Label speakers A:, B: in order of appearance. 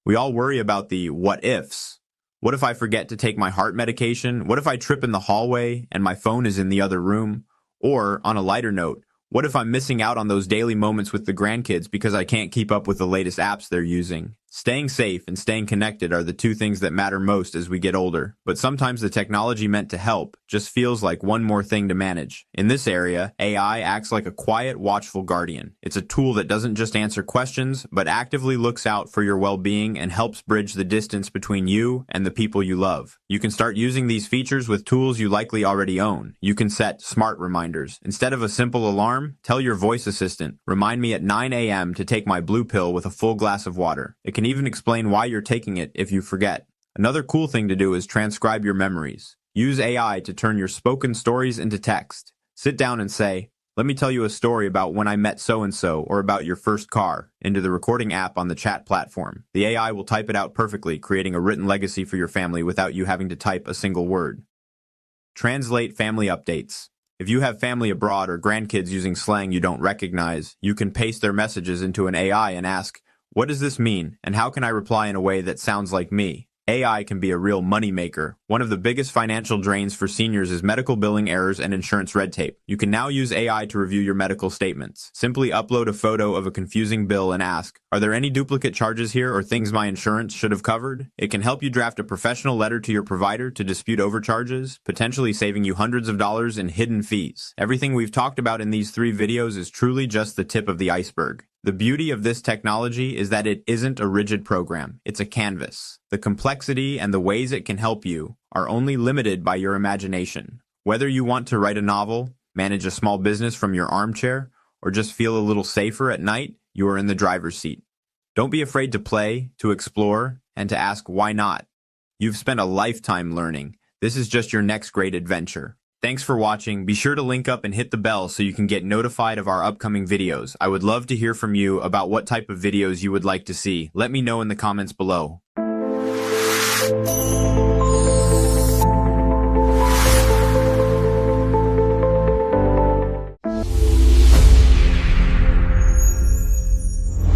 A: We all worry about the what ifs. What if I forget to take my heart medication? What if I trip in the hallway and my phone is in the other room? Or, on a lighter note, what if I'm missing out on those daily moments with the grandkids because I can't keep up with the latest apps they're using? Staying safe and staying connected are the two things that matter most as we get older, but sometimes the technology meant to help just feels like one more thing to manage. In this area, AI acts like a quiet, watchful guardian. It's a tool that doesn't just answer questions, but actively looks out for your well-being and helps bridge the distance between you and the people you love. You can start using these features with tools you likely already own. You can set smart reminders. Instead of a simple alarm, tell your voice assistant, "Remind me at 9 a.m. to take my blue pill with a full glass of water." It can even explain why you're taking it if you forget. Another cool thing to do is transcribe your memories. Use AI to turn your spoken stories into text. Sit down and say, "Let me tell you a story about when I met so-and-so or about your first car," into the recording app on the chat platform. The AI will type it out perfectly, creating a written legacy for your family without you having to type a single word. Translate family updates. If you have family abroad or grandkids using slang you don't recognize, you can paste their messages into an AI and ask, "What does this mean, and how can I reply in a way that sounds like me?" AI can be a real moneymaker. One of the biggest financial drains for seniors is medical billing errors and insurance red tape. You can now use AI to review your medical statements. Simply upload a photo of a confusing bill and ask, "Are there any duplicate charges here or things my insurance should have covered?" It can help you draft a professional letter to your provider to dispute overcharges, potentially saving you hundreds of dollars in hidden fees. Everything we've talked about in these 3 videos is truly just the tip of the iceberg. The beauty of this technology is that it isn't a rigid program, it's a canvas. The complexity and the ways it can help you are only limited by your imagination. Whether you want to write a novel, manage a small business from your armchair, or just feel a little safer at night, you are in the driver's seat. Don't be afraid to play, to explore, and to ask why not. You've spent a lifetime learning. This is just your next great adventure. Thanks for watching. Be sure to link up and hit the bell so you can get notified of our upcoming videos. I would love to hear from you about what type of videos you would like to see. Let me know in the comments below.